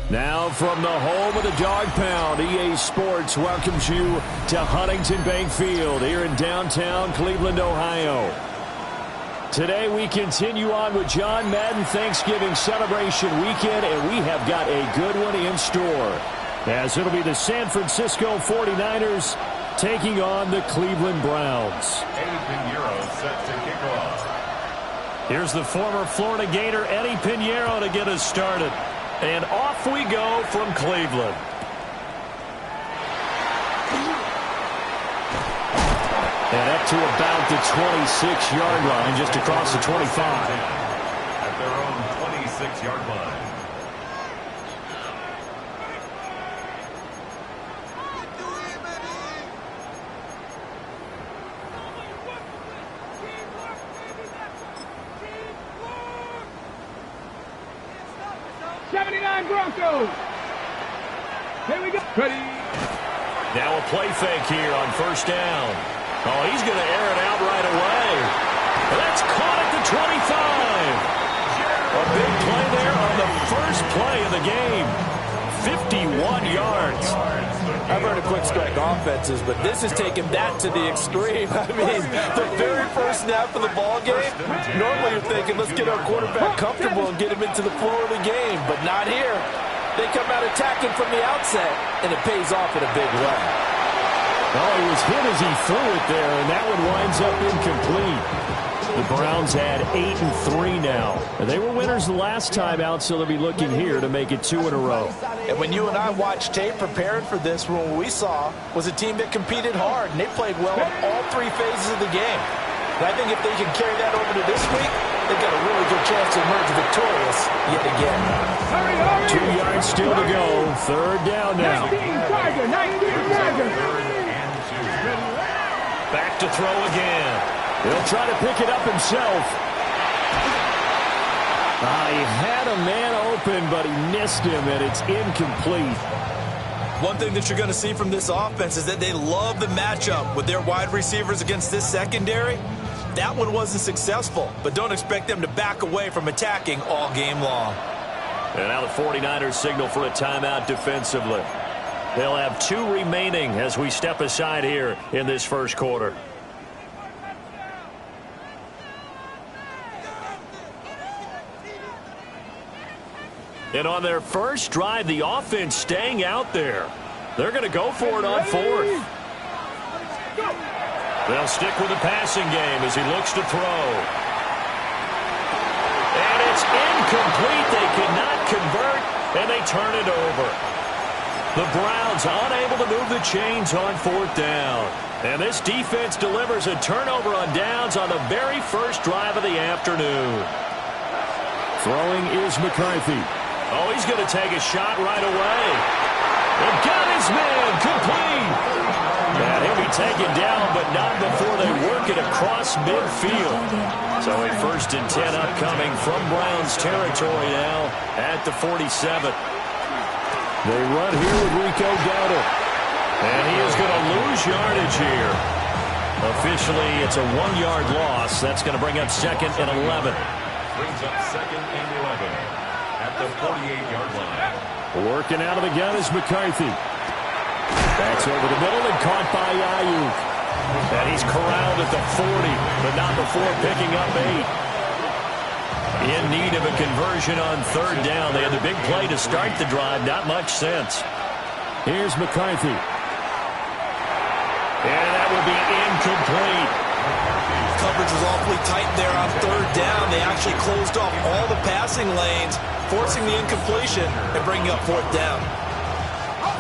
Now from the home of the Dog Pound, EA Sports welcomes you to Huntington Bank Field here in downtown Cleveland, Ohio. Today we continue on with John Madden Thanksgiving celebration weekend, and we have got a good one in store, as it'll be the San Francisco 49ers taking on the Cleveland Browns. Eddie Pinheiro set to kick off. Here's the former Florida Gator Eddie Pinheiro to get us started. And off we go from Cleveland. And up to about the 26-yard line, just across the 25. At their own 26-yard line. Broncos. Here we go. Ready. Now a play fake here on first down. Oh, he's going to air it out right away. That's caught at the 25. A big play there on the first play of the game. 51 yards. I've heard of quick strike offenses, but this is taking that to the extreme. I mean, the very first snap of the ball game, normally you're thinking, let's get our quarterback comfortable and get him into the flow of the game, but not here. They come out attacking from the outset, and it pays off in a big way. Oh, he was hit as he threw it there, and that one winds up incomplete. The Browns had 8-3 now. They were winners the last time out, so they'll be looking here to make it 2 in a row. And when you and I watched tape preparing for this, what we saw was a team that competed hard, and they played well in all three phases of the game. And I think if they can carry that over to this week, they've got a really good chance to emerge victorious yet again. 2 yards still to go. Third down now. 19 Tiger. Back to throw again. He'll try to pick it up himself. He had a man open, but he missed him, and it's incomplete. One thing that you're going to see from this offense is that they love the matchup with their wide receivers against this secondary. That one wasn't successful, but don't expect them to back away from attacking all game long. And now the 49ers signal for a timeout defensively. They'll have 2 remaining as we step aside here in this first quarter. And on their first drive, the offense staying out there. They're going to go for it on fourth. They'll stick with the passing game as he looks to throw. And it's incomplete. They cannot convert, and they turn it over. The Browns unable to move the chains on fourth down. And this defense delivers a turnover on downs on the very first drive of the afternoon. Throwing is McCarthy. Oh, he's going to take a shot right away. And got his man complete. And he'll be taken down, but not before they work it across midfield. So a 1st and 10 upcoming from Browns territory now at the 47. They run here with Rico Dowdle. And he is going to lose yardage here. Officially, it's a 1-yard loss. That's going to bring up 2nd and 11. Brings up 2nd and 11. At the 48-yard line. Working out of the gun is McCarthy. That's over the middle and caught by Ayuk. And he's corralled at the 40, but not before picking up 8. In need of a conversion on third down. They had the big play to start the drive. Not much sense. Here's McCarthy. And that will be incomplete. Coverage was awfully tight there on third down. They actually closed off all the passing lanes, forcing the incompletion and bringing up fourth down.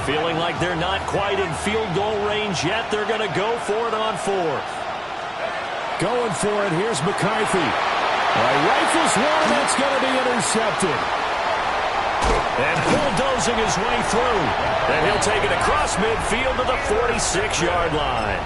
Feeling like they're not quite in field goal range yet. They're going to go for it on fourth. Going for it. Here's McCarthy. Rifles one. That's going to be intercepted. And bulldozing his way through. And he'll take it across midfield to the 46-yard line.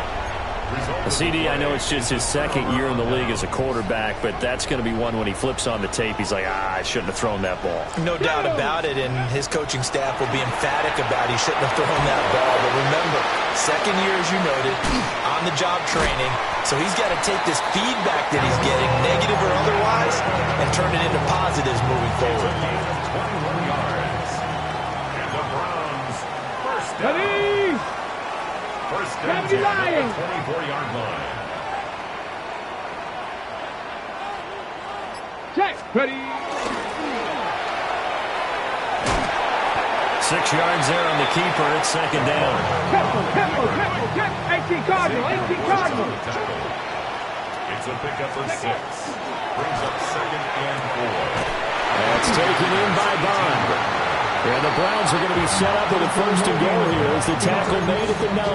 CD, I know it's just his 2nd year in the league as a quarterback, but that's going to be one when he flips on the tape. He's like, I shouldn't have thrown that ball. No doubt about it, and his coaching staff will be emphatic about he shouldn't have thrown that ball. But remember, 2nd year, as you noted, on-the-job training, so he's got to take this feedback that he's getting, negative or otherwise, and turn it into positives moving forward. down. Ready? First and 10 lying. at the 24-yard line. Check. Ready? 6 yards there on the keeper. It's second down. Tempo. 18 Cardinal. It's a pickup of 6. Brings up second and 4. That's taken in by Bond. And the Browns are going to be set up with a first and goal here as the tackle made at the 9.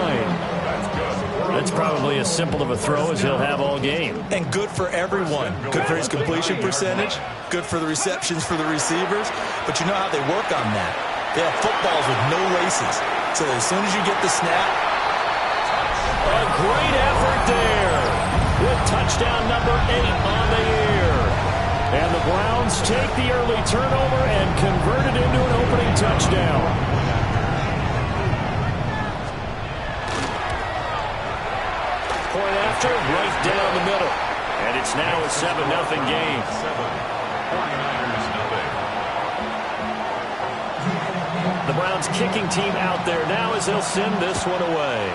That's probably as simple of a throw as he'll have all game. And good for everyone. Good for his completion percentage. Good for the receptions for the receivers. But you know how they work on that. They have footballs with no laces. So as soon as you get the snap. A great effort there. With touchdown number 8 on the year. And the Browns take the early turnover and convert it into an opening touchdown. Point after, right down the middle. And it's now a 7-0 game. 49ers nothing. The Browns kicking team out there now as they'll send this one away.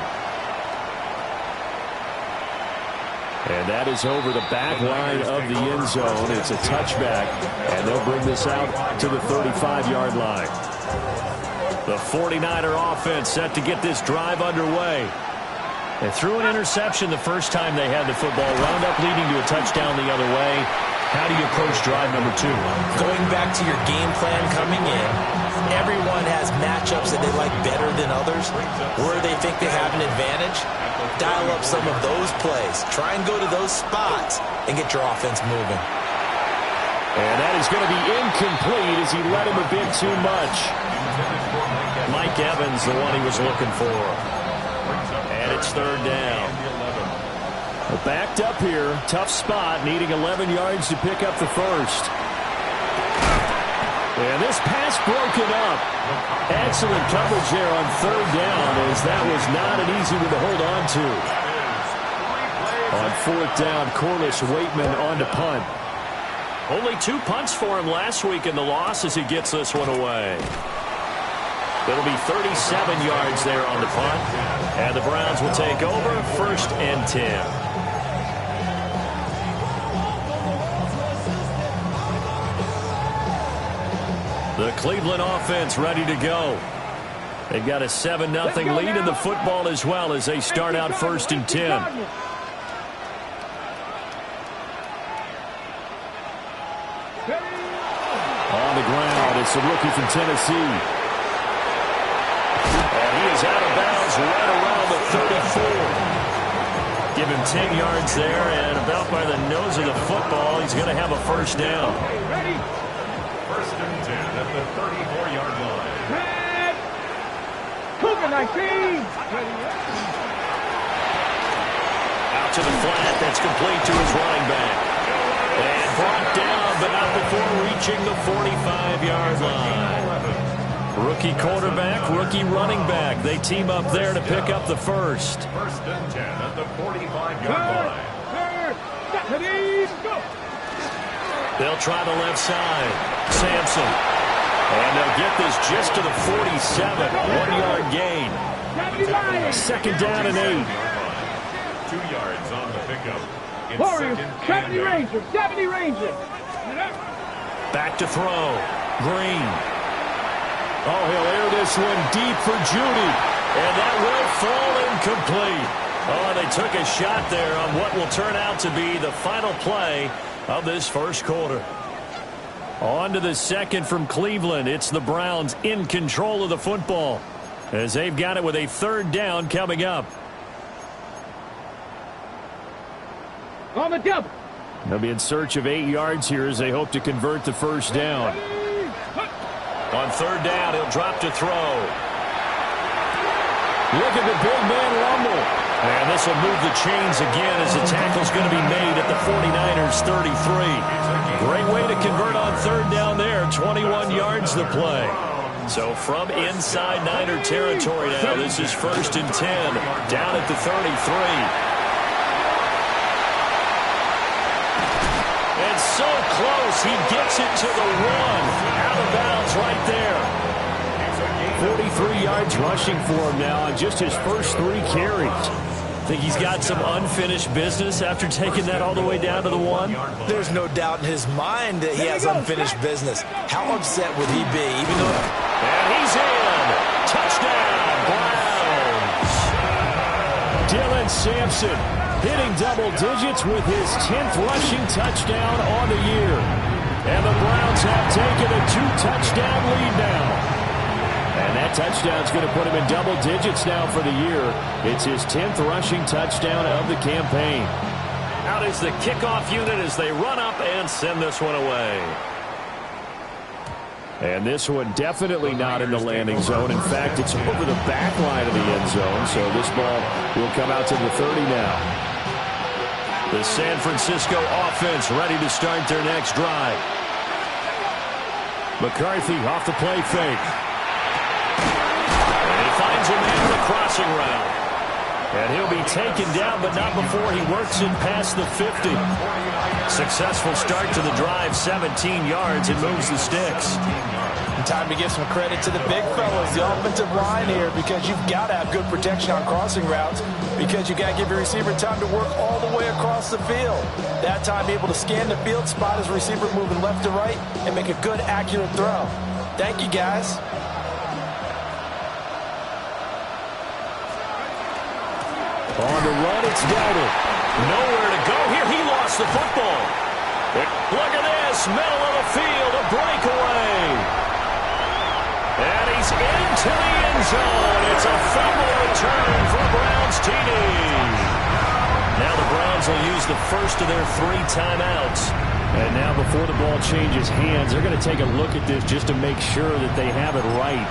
And that is over the back line of the end zone. It's a touchback, and they'll bring this out to the 35-yard line. The 49er offense set to get this drive underway. They threw an interception the first time they had the football, wound up leading to a touchdown the other way. How do you approach drive number 2? Going back to your game plan coming in, everyone has matchups that they like better than others. Where they think they have an advantage, dial up some of those plays. Try and go to those spots and get your offense moving. And that is going to be incomplete as he led him a bit too much. Mike Evans, the one he was looking for. And it's third down. Backed up here, tough spot, needing 11 yards to pick up the first. And this pass broken up. Excellent coverage there on third down, as that was not an easy one to hold on to. On fourth down, Corliss Waitman on to punt. Only 2 punts for him last week in the loss as he gets this one away. It'll be 37 yards there on the punt. And the Browns will take over first and 10. The Cleveland offense ready to go. They've got a 7-0 lead in the football as well as they start out first and 10. On the ground, it's the rookie from Tennessee. And he is out of bounds right around the 34. Give him 10 yards there, and about by the nose of the football, he's going to have a first down. First and 10 at the 34-yard line. Cougar 19. Out to the flat, that's complete to his running back. And brought down, but not before reaching the 45-yard line. Rookie quarterback, rookie running back. They team up there to pick up the first. First and 10 at the 45-yard line. They'll try the left side. Sampson. And they'll get this just to the 47. 1-yard gain. Second down and 8. 2 yards on the pickup. It's Warriors, second 70 and 8. Rangers, 70 Rangers. Back to throw. Green. Oh, he'll air this one deep for Judy. And that will fall incomplete. Oh, they took a shot there on what will turn out to be the final play of this first quarter. On to the second from Cleveland. It's the Browns in control of the football as they've got it with a third down coming up. On the double. They'll be in search of 8 yards here as they hope to convert the first down. On third down, he'll drop to throw. Look at the big man rumble. And this will move the chains again as the tackle's going to be made at the 49ers 33. Great way to convert on third down there. 21 yards the play. So from inside Niner territory now, this is first and 10 down at the 33. And so close, he gets it to the 1. Out of bounds right there. 43 yards rushing for him now on just his first 3 carries. Think he's got some unfinished business after taking that all the way down to the 1? There's no doubt in his mind that he has unfinished business. How upset would he be? Even though... And he's in. Touchdown, Browns. Dylan Sampson hitting double digits with his 10th rushing touchdown on the year. And the Browns have taken a 2-touchdown lead now. And that touchdown's going to put him in double digits now for the year. It's his 10th rushing touchdown of the campaign. Out is the kickoff unit as they run up and send this one away. And this one definitely not in the landing zone. In fact, it's over the back line of the end zone. So this ball will come out to the 30 now. The San Francisco offense ready to start their next drive. McCarthy off the play fake. Finds a man in the crossing route. And he'll be taken down, but not before he works it past the 50. Successful start to the drive, 17 yards, and moves the sticks. And time to give some credit to the big fellas, the offensive line here, because you've got to have good protection on crossing routes, because you got to give your receiver time to work all the way across the field. That time, be able to scan the field, spot his receiver moving left to right, and make a good, accurate throw. Thank you, guys. On the run, it's Dowdle. Nowhere to go here. He lost the football. Look at this. Middle of the field, a breakaway. And he's into the end zone. It's a fumble return for Browns TD. Now the Browns will use the first of their 3 timeouts. And now before the ball changes hands, they're going to take a look at this just to make sure that they have it right.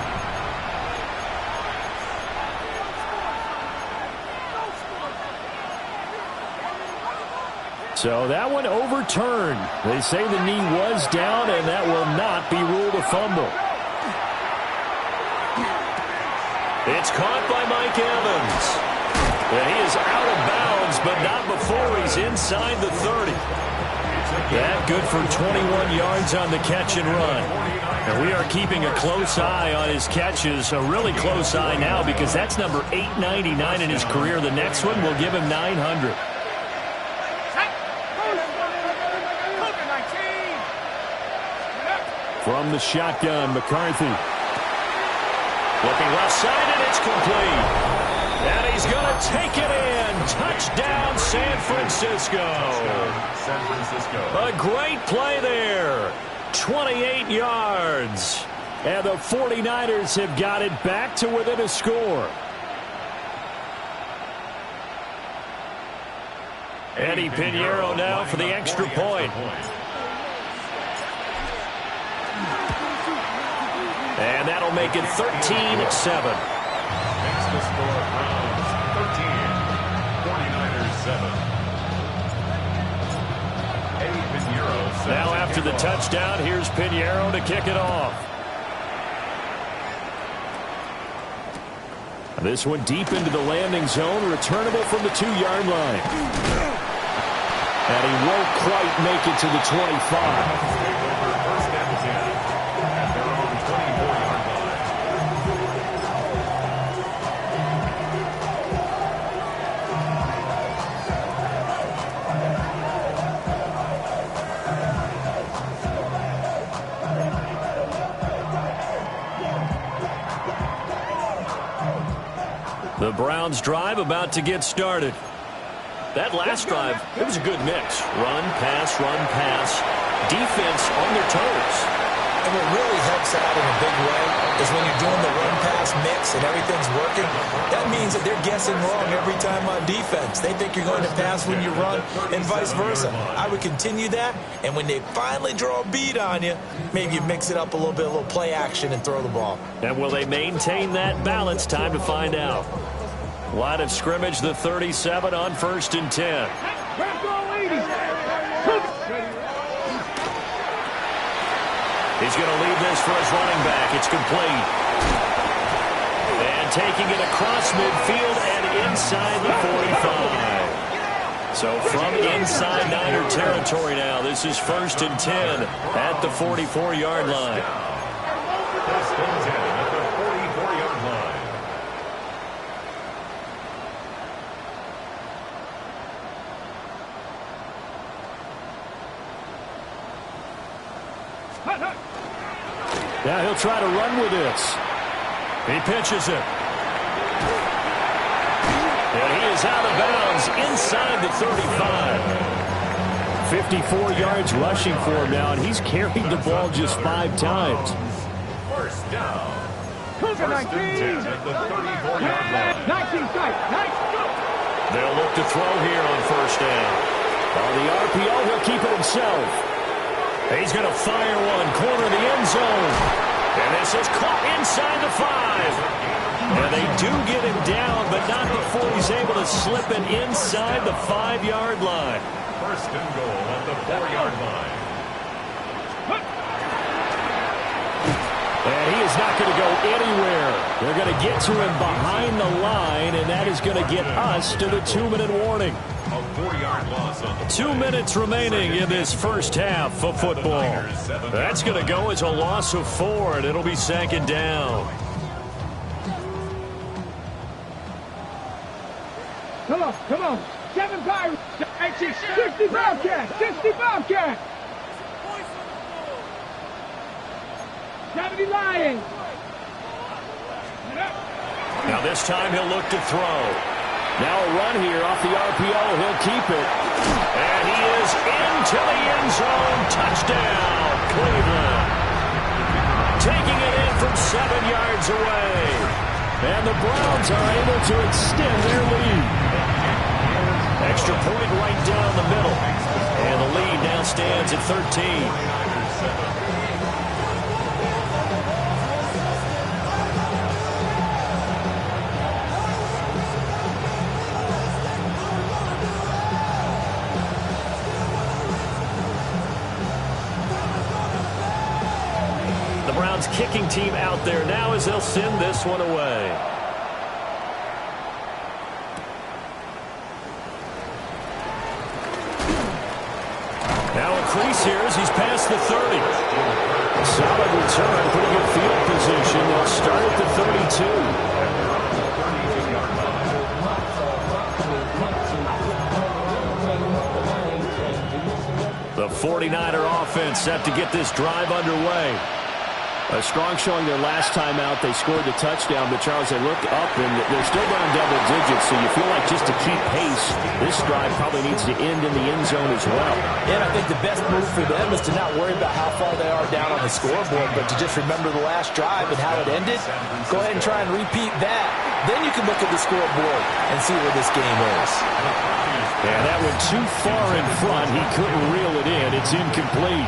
So that one overturned. They say the knee was down, and that will not be ruled a fumble. It's caught by Mike Evans. And he is out of bounds, but not before he's inside the 30. That good for 21 yards on the catch and run. And we are keeping a close eye on his catches, a really close eye now, because that's number 899 in his career. The next one will give him 900. From the shotgun, McCarthy. Looking left side, and it's complete. And he's going to take it in. Touchdown, San Francisco. A great play there. 28 yards. And the 49ers have got it back to within a score. Eddie Pinheiro now for the extra point. And that'll make it 13-7. Makes the score Browns 13, 49ers 7. Eddie Pinheiro. Now after the touchdown, here's Pinheiro to kick it off. This one deep into the landing zone, returnable from the 2-yard line. And he won't quite make it to the 25. The Browns drive about to get started. That last drive, it was a good mix. Run, pass, defense on their toes. And what really helps out in a big way is when you're doing the run-pass mix and everything's working, that means that they're guessing wrong every time on defense. They think you're going to pass when you run and vice versa. I would continue that, and when they finally draw a beat on you, maybe you mix it up a little bit, a little play action and throw the ball. And will they maintain that balance? Time to find out. Line of scrimmage, the 37 on 1st and 10. He's going to leave this for his running back. It's complete. And taking it across midfield and inside the 45. So from inside Niner territory now, this is 1st and 10 at the 44-yard line. 1st and 10 at the 44 Now he'll try to run with this. He pitches it. And he is out of bounds inside the 35. 54 yards rushing for him now, and he's carried the ball just 5 times. First down. First and 10 at the 34-yard line. 19 strike. They'll look to throw here on first down. On the RPO, he'll keep it himself. He's going to fire one, corner of the end zone. And this is caught inside the 5. And they do get him down, but not before he's able to slip it inside the 5-yard line. First and goal at the 4-yard line. And he is not going to go anywhere. They're going to get to him behind the line, and that is going to get us to the 2-minute warning. A 4-yard loss on the 2 minutes remaining in this first half of football. That's going to go as a loss of 4, and it'll be second down. Come on. 7 Pirates. 60 Bobcats. 60 Bobcats. 70 Lions. Now this time he'll look to throw. Now a run here off the RPO. He'll keep it. And he is into the end zone. Touchdown, Cleveland. Taking it in from 7 yards away. And the Browns are able to extend their lead. Extra point right down the middle. And the lead now stands at 13. The Browns kicking team out there now as they'll send this one away. Now a crease here as he's past the 30. A solid return, pretty good field position. They'll start at the 32. The 49er offense set to get this drive underway. A strong showing their last time out. They scored the touchdown, but Charles, they look up and they're still down double digits, so you feel like just to keep pace, this drive probably needs to end in the end zone as well. And I think the best move for them is to not worry about how far they are down on the scoreboard, but to just remember the last drive and how it ended. Go ahead and try and repeat that. Then you can look at the scoreboard and see where this game is. Yeah, that went too far in front. He couldn't reel it in. It's incomplete.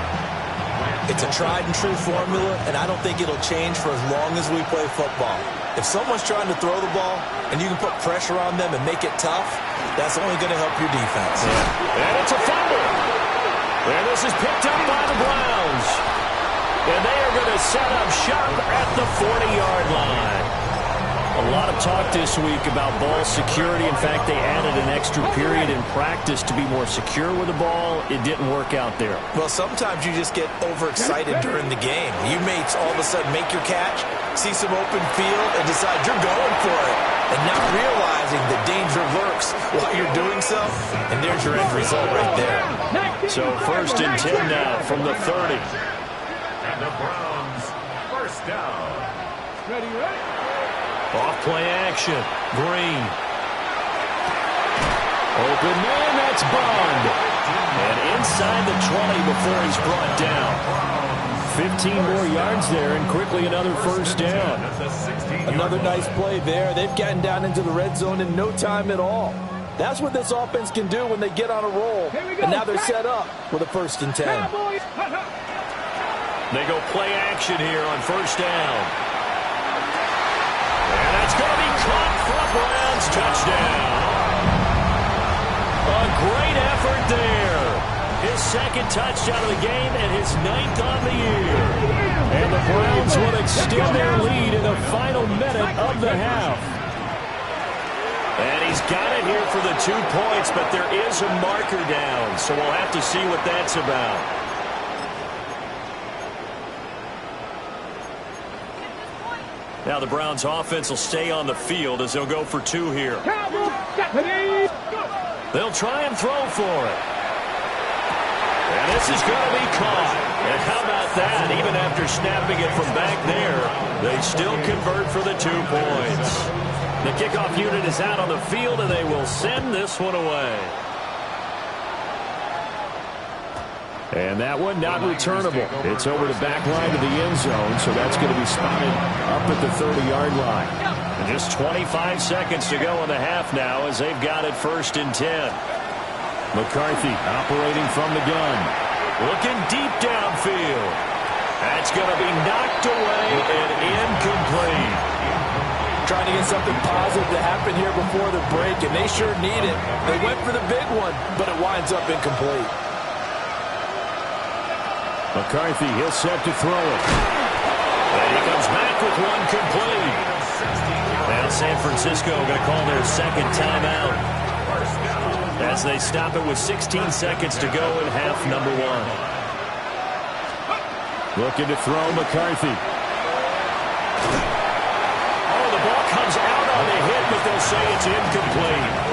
It's a tried-and-true formula, and I don't think it'll change for as long as we play football. If someone's trying to throw the ball and you can put pressure on them and make it tough, that's only going to help your defense. Yeah. And it's a fumble. And this is picked up by the Browns. And they are going to set up shop at the 40-yard line. A lot of talk this week about ball security. In fact, they added an extra period in practice to be more secure with the ball. It didn't work out there. Well, sometimes you just get overexcited during the game. You may all of a sudden make your catch, see some open field, and decide you're going for it, and not realizing the danger lurks while you're doing so, and there's your end result right there. So first and 10 now from the 30. And the Browns first down. Ready? Off play action. Green. Open man, that's Bond. And inside the 20 before he's brought down. 15 more yards there and quickly another first down. Another nice play there. They've gotten down into the red zone in no time at all. That's what this offense can do when they get on a roll. And now they're set up with a first and 10. They go play action here on first down. And that's going to be caught for a Browns touchdown. A great effort there. His second touchdown of the game and his 9th on the year. And the Browns will extend their lead in the final minute of the half. And he's got it here for the 2 points, but there is a marker down, so we'll have to see what that's about. Now the Browns offense will stay on the field as they'll go for 2 here. They'll try and throw for it. And this is going to be caught. And how about that, even after snapping it from back there, they still convert for the 2 points. The kickoff unit is out on the field, and they will send this one away. And that one not returnable. It's over the back line of the end zone, so that's going to be spotted up at the 30-yard line. And just 25 seconds to go in the half now as they've got it 1st and 10. McCarthy operating from the gun. Looking deep downfield. That's going to be knocked away and incomplete. Trying to get something positive to happen here before the break, and they sure need it. They went for the big one, but it winds up incomplete. McCarthy, he'll set to throw it. And he comes back with one complete. Now San Francisco going to call their 2nd timeout as they stop it with 16 seconds to go in half number 1. Looking to throw McCarthy. Oh, the ball comes out on the hit, but they'll say it's incomplete.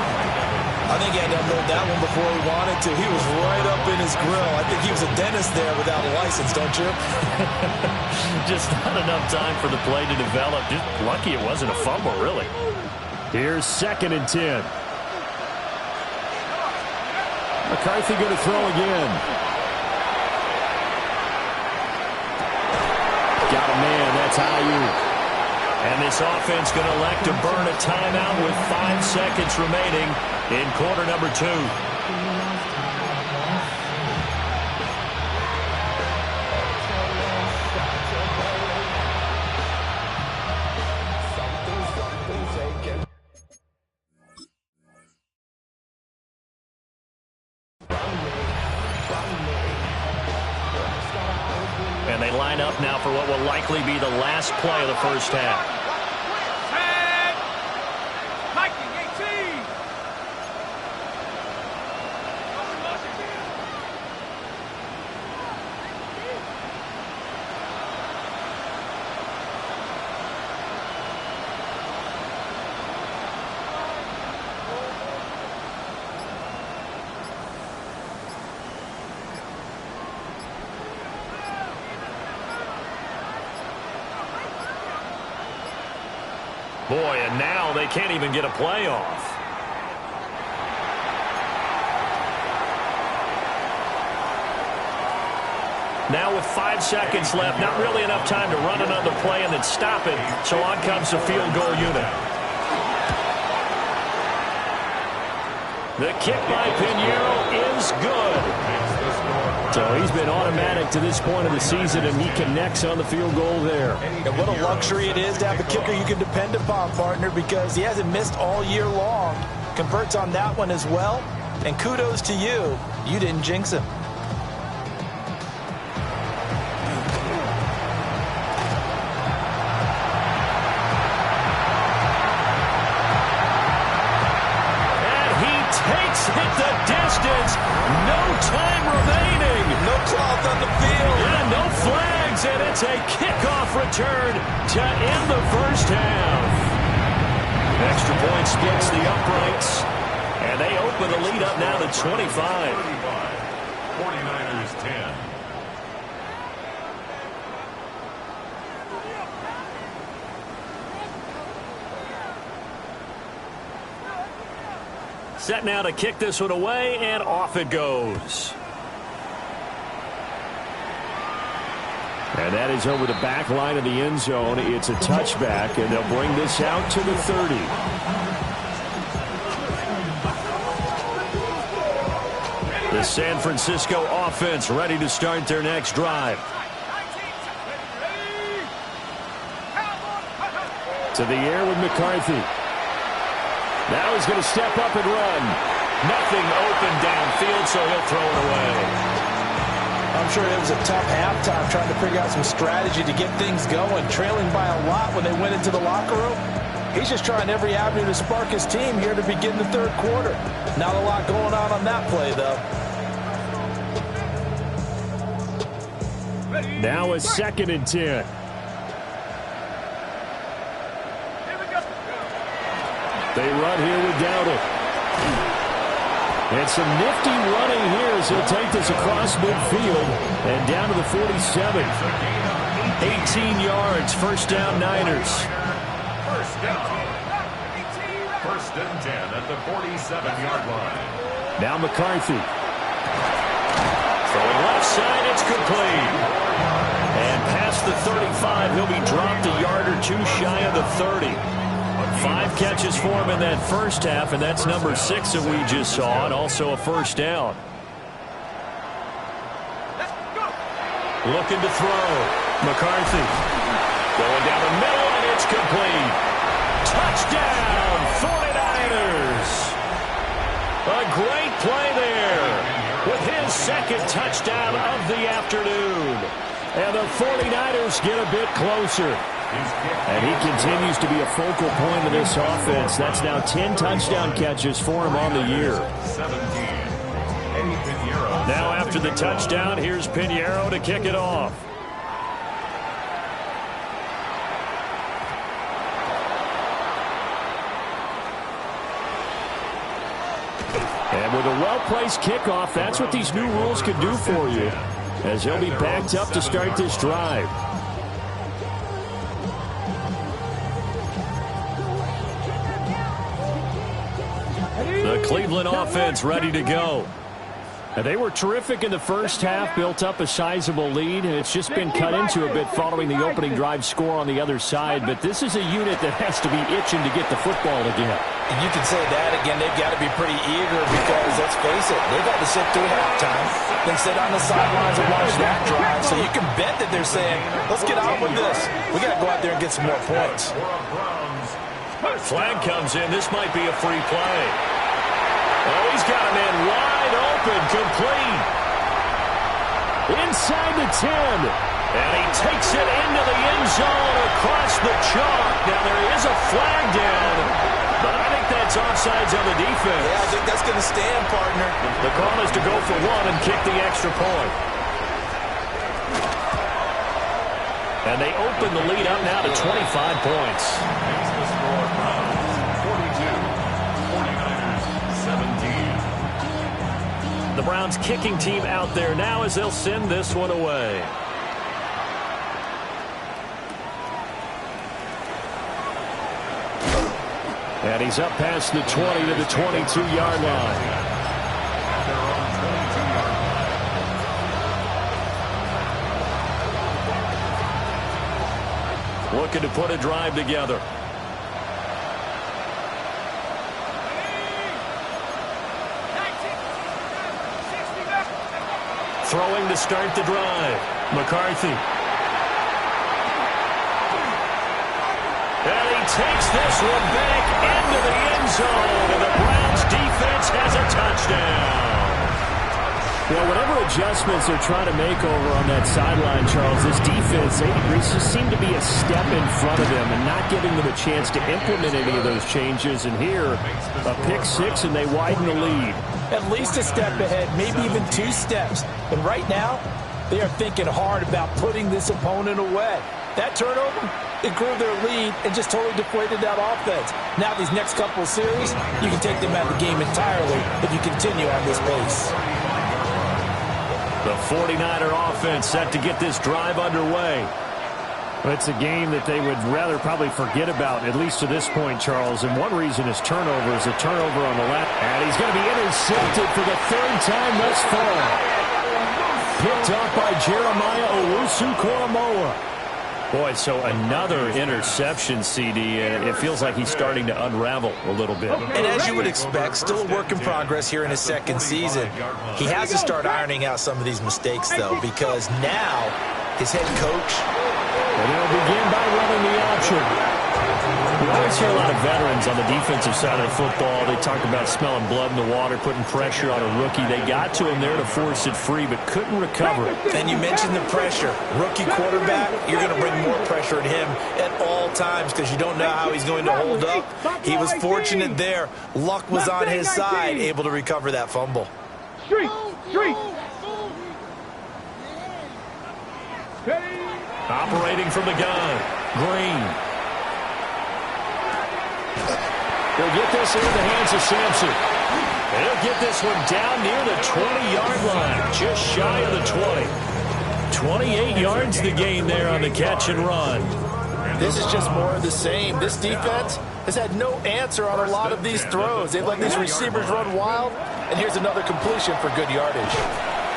I think he had to unload that one before he wanted to. He was right up in his grill. I think he was a dentist there without a license, don't you? Just not enough time for the play to develop. Just lucky it wasn't a fumble, really. Here's 2nd and 10. McCarthy going to throw again. Got a man. That's Ayuk. And this offense going to elect to burn a timeout with 5 seconds remaining in quarter number 2. And they line up now for what will likely be the last play of the first half. Boy, and now they can't even get a play off. Now with 5 seconds left, not really enough time to run another play and then stop it, so on comes the field goal unit. The kick by Pinheiro is good. So he's been automatic to this point of the season, and he connects on the field goal there. And what a luxury it is to have a kicker you can depend upon, partner, because he hasn't missed all year long. Converts on that one as well. And kudos to you. You didn't jinx him. Takes it the distance. No time remaining. No cloth on the field. Yeah, no flags, and it's a kickoff return to end the first half. Extra point splits the uprights, and they open the lead up now to 25. 49ers 10. Set now to kick this one away, and off it goes. And that is over the back line of the end zone. It's a touchback, and they'll bring this out to the 30. The San Francisco offense ready to start their next drive. To the air with McCarthy. Now he's going to step up and run. Nothing open downfield, so he'll throw it away. I'm sure it was a tough halftime trying to figure out some strategy to get things going. Trailing by a lot when they went into the locker room. He's just trying every avenue to spark his team here to begin the third quarter. Not a lot going on that play, though. Now a 2nd and 10. They run here with Dowdle. And some nifty running here as he'll take this across midfield and down to the 47. 18 yards, first down Niners. First down. First and 10 at the 47-yard line. Now McCarthy. Throwing left side, it's complete. And past the 35, he'll be dropped a yard or two shy of the 30. 5 catches for him in that first half, and that's number 6 that we just saw, and also a first down. Looking to throw. McCarthy. Going down the middle, and it's complete. Touchdown, 49ers. A great play there with his second touchdown of the afternoon. And the 49ers get a bit closer. And he continues to be a focal point of this offense. That's now 10 touchdown catches for him on the year. 17. Now after the touchdown, here's Pinheiro to kick it off. And with a well-placed kickoff, that's what these new rules can do for you, as they'll be backed up to start this drive. The Cleveland offense ready to go. And they were terrific in the first half, built up a sizable lead, and it's just been cut into a bit following the opening drive score on the other side. But this is a unit that has to be itching to get the football again. And you can say that again, they've got to be pretty eager because, let's face it, they've had to sit through halftime, then sit on the sidelines and watch that drive. So you can bet that they're saying, let's get on with this. We got to go out there and get some more points. Flag comes in. This might be a free play. Oh, he's got a man wide open, complete. Inside the 10. And he takes it into the end zone across the chalk. Now there is a flag down, but I think that's offsides on the defense. Yeah, I think that's going to stand, partner. The call is to go for one and kick the extra point. And they open the lead up now to 25 points. Makes the score Browns 42, 49ers 17. The Browns kicking team out there now as they'll send this one away. And he's up past the 20 to the 22-yard line. Looking to put a drive together. Throwing to start the drive. McCarthy. And he takes this one back into the end zone, and the Browns defense has a touchdown. Well, whatever adjustments they're trying to make over on that sideline, Charles, this defense, they just seem to be a step in front of them and not giving them a chance to implement any of those changes. And here, a pick six, and they widen the lead. At least a step ahead, maybe even 2 steps. And right now, they are thinking hard about putting this opponent away. That turnover, it grew their lead and just totally deflated that offense. Now these next couple of series, you can take them out of the game entirely if you continue on this pace. The 49er offense set to get this drive underway. It's a game that they would rather probably forget about, at least to this point, Charles. And one reason is turnover is a turnover on the left. And he's going to be intercepted for the 3rd time thus far. Picked up by Jeremiah Owusu-Koramoah. Boy, so another interception, CD, and it feels like he's starting to unravel a little bit. And as you would expect, still a work in progress here in his 2nd season. He has to start ironing out some of these mistakes, though, because now his head coach. And they'll begin by running the option. We always hear a lot of veterans on the defensive side of the football. They talk about smelling blood in the water, putting pressure on a rookie. They got to him there to force it free, but couldn't recover it. And you mentioned the pressure. Rookie quarterback, you're going to bring more pressure at him at all times because you don't know how he's going to hold up. He was fortunate there. Luck was on his side, able to recover that fumble. Street. Operating from the gun, Green. He'll get this into the hands of Sampson. And he'll get this one down near the 20-yard line, just shy of the 20. 28 yards the gain there on the catch and run. This is just more of the same. This defense has had no answer on a lot of these throws. They've let these receivers run wild, and here's another completion for good yardage.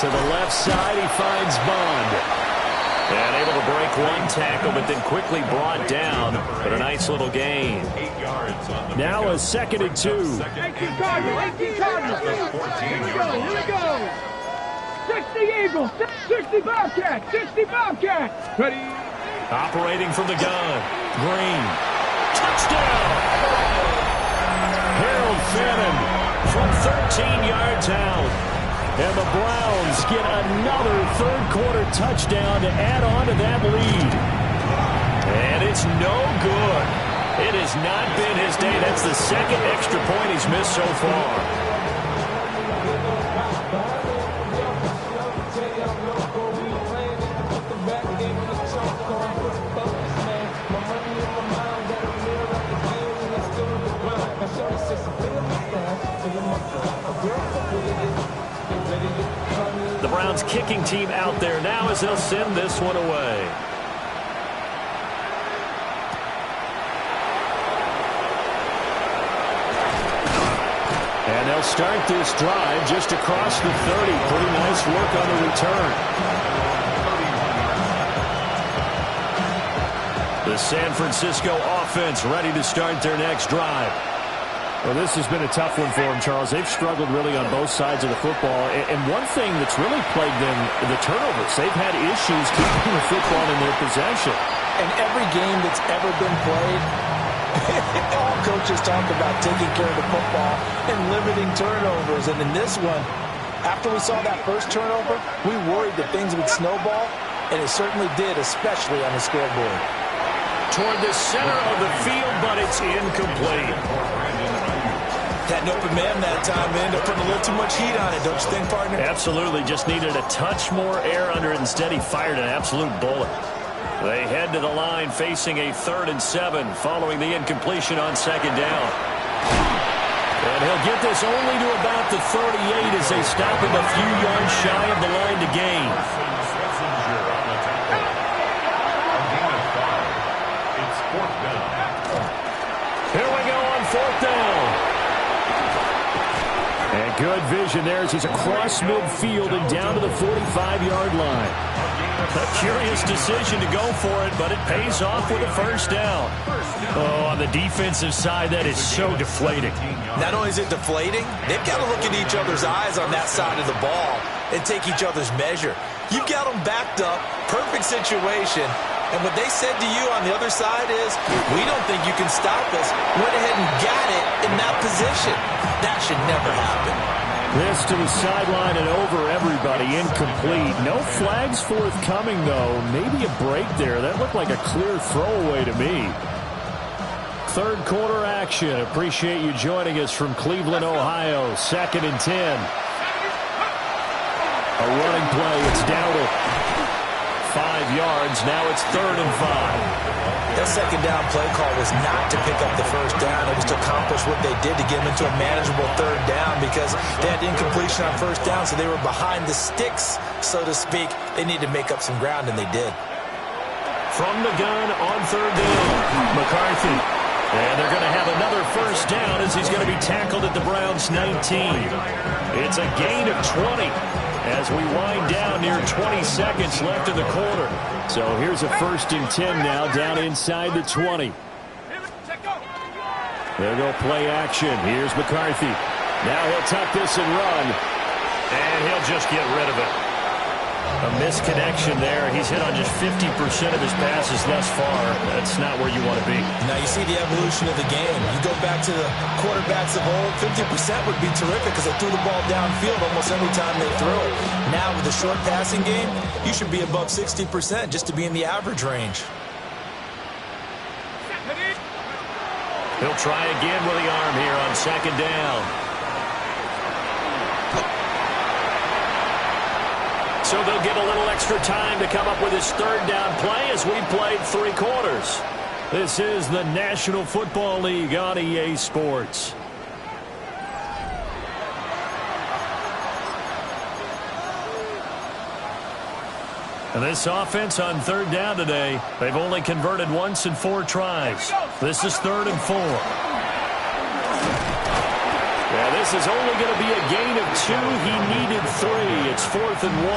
To the left side, he finds Bond. And able to break one tackle, but then quickly brought down for a nice little gain. 8 yards on the now a 2nd and 2. 18 Cardinals, 18 Cardinals. Here we go. 60 Eagles, 60 Bobcats, 60 Bobcats. Ready? Operating from the gun. Green. Touchdown! Harold Fannin from 13 yards out. And the Browns get another third-quarter touchdown to add on to that lead. And it's no good. It has not been his day. That's the second extra point he's missed so far. The Browns kicking team out there now as they'll send this one away. And they'll start this drive just across the 30. Pretty nice work on the return. The San Francisco offense ready to start their next drive. Well, this has been a tough one for them, Charles. They've struggled really on both sides of the football. And one thing that's really plagued them, the turnovers. They've had issues keeping the football in their possession. And every game that's ever been played, all coaches talk about taking care of the football and limiting turnovers. And in this one, after we saw that first turnover, we worried that things would snowball, and it certainly did, especially on the scoreboard. Toward the center of the field, but it's incomplete. Had an open man that time, ended up putting a little too much heat on it, don't you think, partner? Absolutely. Just needed a touch more air under it. Instead, he fired an absolute bullet. They head to the line facing a 3rd and 7 following the incompletion on 2nd down. And he'll get this only to about the 38 as they stop him a few yards shy of the line to gain. It's 4th down. Here we go on 4th down. And good vision there as he's across midfield and down to the 45-yard line. A curious decision to go for it, but it pays off with a 1st down. Oh, on the defensive side, that is so deflating. Not only is it deflating, they've got to look in each other's eyes on that side of the ball and take each other's measure. You've got them backed up, perfect situation, and what they said to you on the other side is, we don't think you can stop us. Went ahead and got it in that position. That should never happen. This to the sideline and over everybody, incomplete. No flags forthcoming, though. Maybe a break there. That looked like a clear throwaway to me. 3rd quarter action. Appreciate you joining us from Cleveland, Ohio. 2nd and 10. A running play. It's Dowdle. 5 yards. Now it's 3rd and 5. That 2nd down play call was not to pick up the 1st down. It was to accomplish what they did to get them into a manageable 3rd down because they had incompletion on 1st down, so they were behind the sticks, so to speak. They needed to make up some ground, and they did. From the gun on 3rd down, McCarthy. And they're going to have another 1st down as he's going to be tackled at the Browns' 19. It's a gain of 20 as we wind down near 20 seconds left in the quarter. So here's a 1st and 10 now down inside the 20. There go play action. Here's McCarthy. Now he'll tuck this and run. And he'll just get rid of it. A misconnection there. He's hit on just 50% of his passes thus far. That's not where you want to be. Now you see the evolution of the game. You go back to the quarterbacks of old, 50% would be terrific because they threw the ball downfield almost every time they threw it. Now with the short passing game, you should be above 60% just to be in the average range. He'll try again with the arm here on 2nd down. So they'll get a little extra time to come up with his 3rd down play as we played 3 quarters. This is the National Football League on EA Sports. And this offense on third down today, they've only converted once in 4 tries. This is 3rd and 4. Yeah, this is only going to be a gain of 2. He needed 3. It's 4th and 1.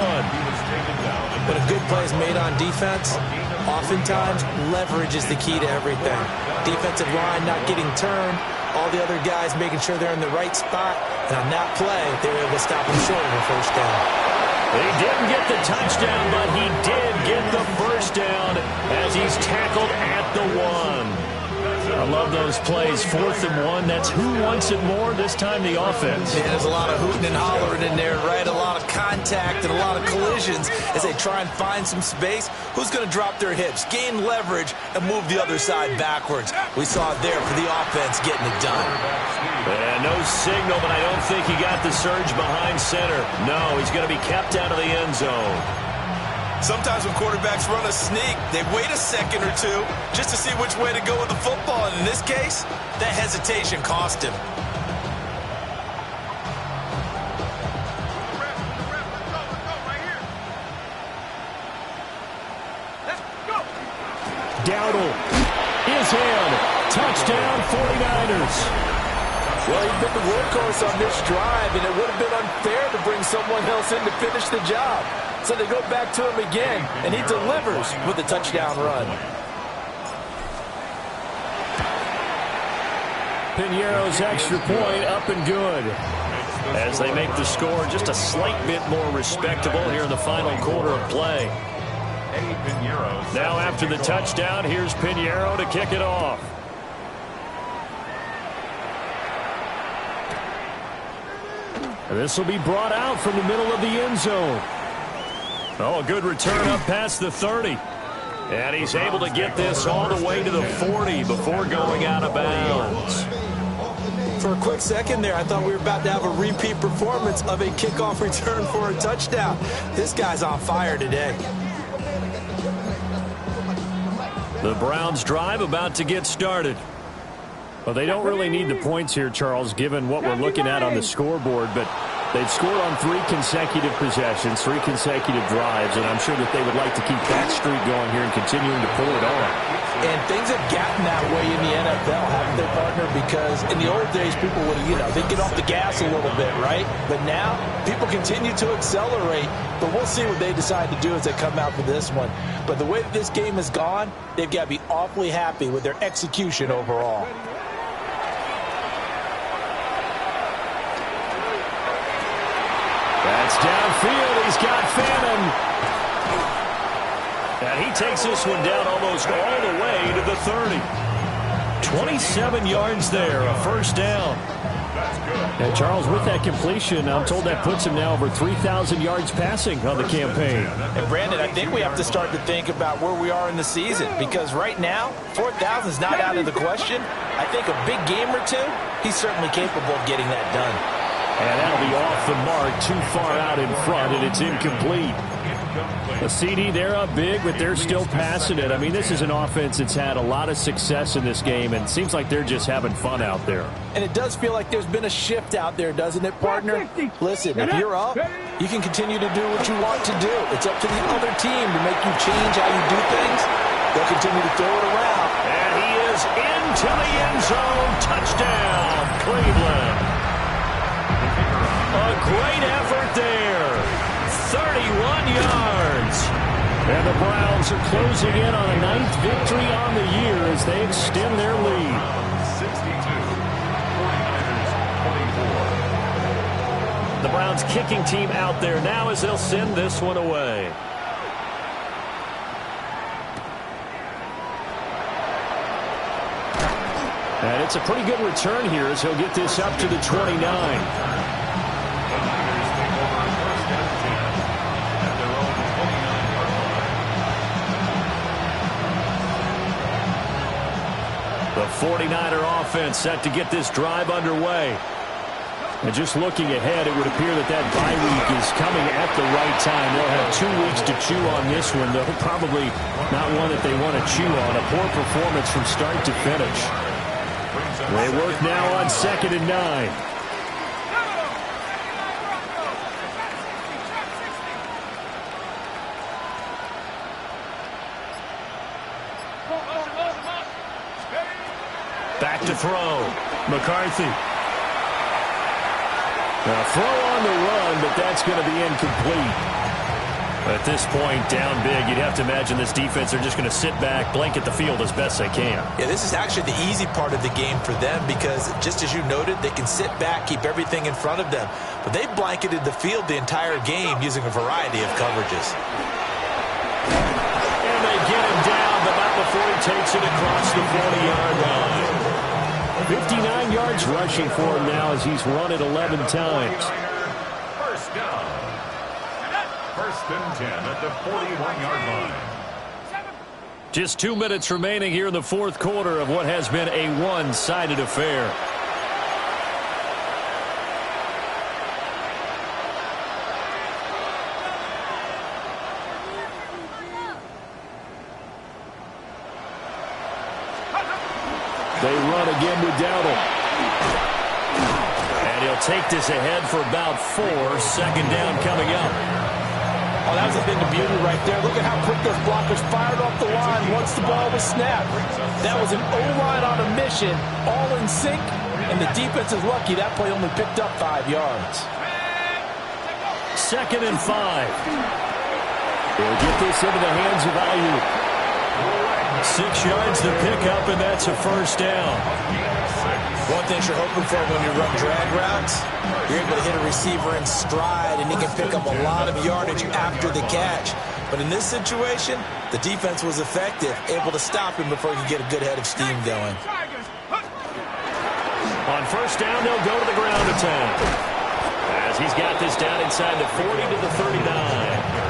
When a good play is made on defense, oftentimes leverage is the key to everything. Defensive line not getting turned, all the other guys making sure they're in the right spot. And on that play, they were able to stop him short of a first down. He didn't get the touchdown, but he did get the first down as he's tackled at the 1. I love those plays. 4th and 1. That's who wants it more, this time the offense. Yeah, there's a lot of hooting and hollering in there, right? A lot of contact and a lot of collisions as they try and find some space. Who's going to drop their hips, gain leverage, and move the other side backwards? We saw it there for the offense getting it done. Yeah, no signal, but I don't think he got the surge behind center. No, he's going to be kept out of the end zone. Sometimes when quarterbacks run a sneak, they wait a second or two just to see which way to go with the football. And in this case, that hesitation cost him. Dowdle is in. Touchdown 49ers. Well, he's been the workhorse on this drive, and it would have been unfair to bring someone else in to finish the job. So they go back to him again, and he delivers with a touchdown run. Piñeiro's extra point up and good. As they make the score just a slight bit more respectable here in the final quarter of play. Now after the touchdown, here's Piñeiro to kick it off. This will be brought out from the middle of the end zone. Oh, a good return up past the 30. And he's able to get this all the way to the 40 before going out of bounds. For a quick second there, I thought we were about to have a repeat performance of a kickoff return for a touchdown. This guy's on fire today. The Browns drive about to get started. Well, they don't really need the points here, Charles, given what we're looking at on the scoreboard, but they've scored on 3 consecutive possessions, 3 consecutive drives, and I'm sure that they would like to keep that streak going here and continuing to pull it on. And things have gotten that way in the NFL, haven't they, partner? Because in the old days, people would, they'd get off the gas a little bit, right? But now, people continue to accelerate, but we'll see what they decide to do as they come out for this one. But the way that this game has gone, they've got to be awfully happy with their execution overall. That's downfield. He's got Fannin. And he takes this one down almost all the way to the 30. 27 yards there, a first down. And Charles, with that completion, I'm told that puts him now over 3,000 yards passing on the campaign. And Brandon, I think we have to start to think about where we are in the season, because right now, 4,000 is not out of the question. I think a big game or two, he's certainly capable of getting that done. And that'll be off the mark, too far out in front, and it's incomplete. The CD, they're up big, but they're still passing it. I mean, this is an offense that's had a lot of success in this game, and it seems like they're just having fun out there. And it does feel like there's been a shift out there, doesn't it, partner? Listen, if you're up, you can continue to do what you want to do. It's up to the other team to make you change how you do things. They'll continue to throw it around. And he is into the end zone. Touchdown, Cleveland. A great effort there. 31 yards. And the Browns are closing in on a 9th victory on the year as they extend their lead. 62-24. The Browns kicking team out there now as they'll send this one away. And it's a pretty good return here as he'll get this up to the 29. The 49er offense set to get this drive underway. And just looking ahead, it would appear that that bye week is coming at the right time. They'll have 2 weeks to chew on this one, though probably not one that they want to chew on. A poor performance from start to finish. They work now on 2nd and 9. Back to throw. McCarthy. Now throw on the run, but that's going to be incomplete. At this point, down big, you'd have to imagine this defense are just going to sit back, blanket the field as best they can. Yeah, this is actually the easy part of the game for them because, just as you noted, they can sit back, keep everything in front of them. But they blanketed the field the entire game using a variety of coverages. And they get him down, but not before he takes it across the 40-yard line. 59 yards rushing for him now as he's run it 11 times. First down. First and 10 at the 41-yard line. Just 2 minutes remaining here in the fourth quarter of what has been a one-sided affair. They run again with Dowdle. And he'll take this ahead for about 4. Second down coming up. Oh, that was a bit of beauty right there. Look at how quick those blockers fired off the line once the ball was snapped. That was an O-line on a mission, all in sync, and the defense is lucky that play only picked up 5 yards. Second and 5. They'll get this into the hands of Ayuk. 6 yards to pick up, and that's a first down. One thing you're hoping for when you run drag routes, you're able to hit a receiver in stride, and he can pick up a lot of yardage after the catch. But in this situation, the defense was effective, able to stop him before he could get a good head of steam going. On first down, they'll go to the ground attack. As he's got this down inside the 40 to the 39.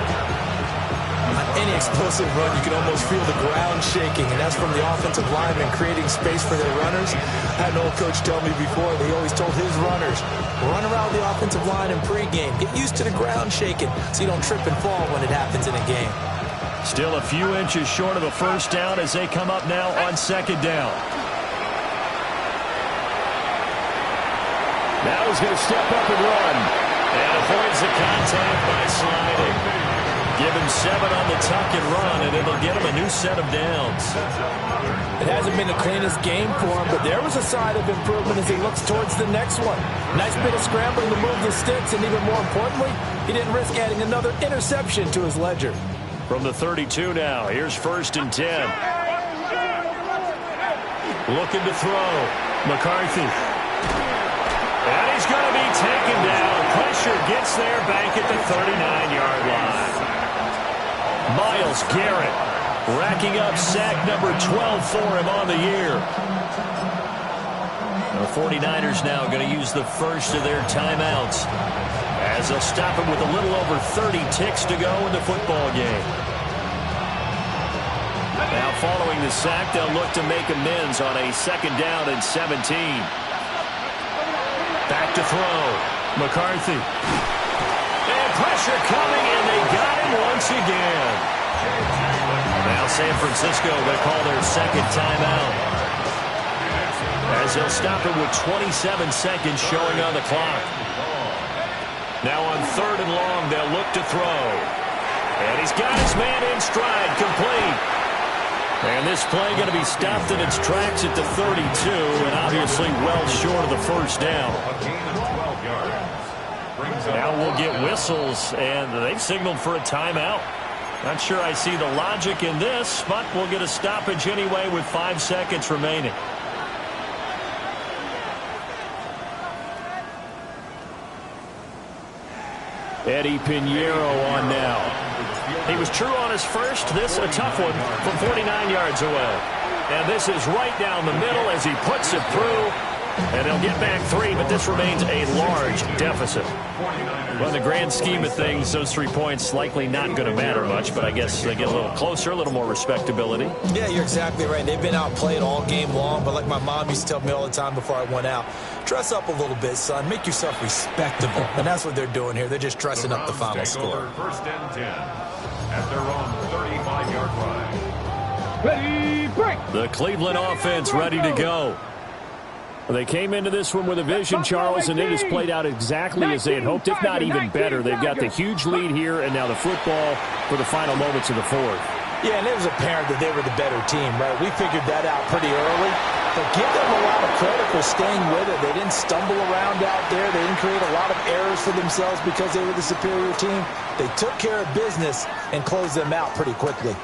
Any explosive run, you can almost feel the ground shaking, and that's from the offensive linemen creating space for their runners. I had an old coach tell me before, they always told his runners, run around the offensive line in pregame. Get used to the ground shaking so you don't trip and fall when it happens in a game. Still a few inches short of a first down as they come up now on second down. Now he's going to step up and run. And avoids the contact by sliding. Give him 7 on the tuck and run, and it'll get him a new set of downs. It hasn't been the cleanest game for him, but there was a sign of improvement as he looks towards the next one. Nice bit of scrambling to move the sticks, and even more importantly, he didn't risk adding another interception to his ledger. From the 32 now, here's first and 10. Looking to throw. McCarthy. And he's going to be taken down. Pressure gets there back at the 39-yard line. Myles Garrett racking up sack number 12 for him on the year. The 49ers now going to use the first of their timeouts as they'll stop him with a little over 30 ticks to go in the football game. Now following the sack, they'll look to make amends on a second down and 17. Back to throw. McCarthy. And pressure coming, and they got him once again. Now San Francisco will call their second timeout, as they'll stop him with 27 seconds showing on the clock. Now on third and long, they'll look to throw. And he's got his man in stride, complete. And this play going to be stopped in its tracks at the 32, and obviously well short of the first down. Now we'll get whistles, and they've signaled for a timeout. Not sure I see the logic in this, but we'll get a stoppage anyway with 5 seconds remaining. Eddie Pinheiro on now. He was true on his first. This a tough one from 49 yards away. And this is right down the middle as he puts it through. And they'll get back 3, but this remains a large deficit. Well, in the grand scheme of things, those 3 points likely not going to matter much, but I guess they get a little closer, a little more respectability. Yeah, you're exactly right. They've been outplayed all game long, but like my mom used to tell me all the time before I went out, dress up a little bit, son. Make yourself respectable. And that's what they're doing here. They're just dressing up the final score. First and 10 at their own 35-yard line. Ready, break! The Cleveland offense ready to go. Well, they came into this one with a vision, Charles, and it has played out exactly as they had hoped, if not even better. They've got the huge lead here, and now the football for the final moments of the fourth. Yeah, and it was apparent that they were the better team, right? We figured that out pretty early. But give them a lot of credit for staying with it. They didn't stumble around out there. They didn't create a lot of errors for themselves because they were the superior team. They took care of business and closed them out pretty quickly.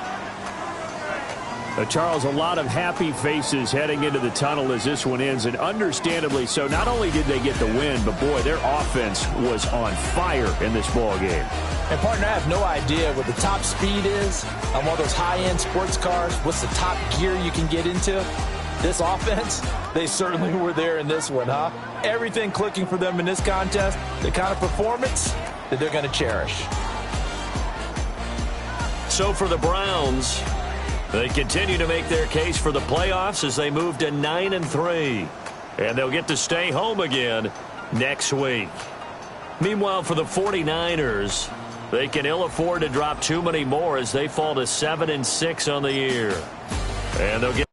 Charles, a lot of happy faces heading into the tunnel as this one ends, and understandably so. Not only did they get the win, but, boy, their offense was on fire in this ball game. And, partner, I have no idea what the top speed is on one of those high-end sports cars. What's the top gear you can get into? This offense, they certainly were there in this one, huh? Everything clicking for them in this contest, the kind of performance that they're going to cherish. So for the Browns, they continue to make their case for the playoffs as they move to 9-3. And they'll get to stay home again next week. Meanwhile, for the 49ers, they can ill afford to drop too many more as they fall to 7-6 on the year. And they'll get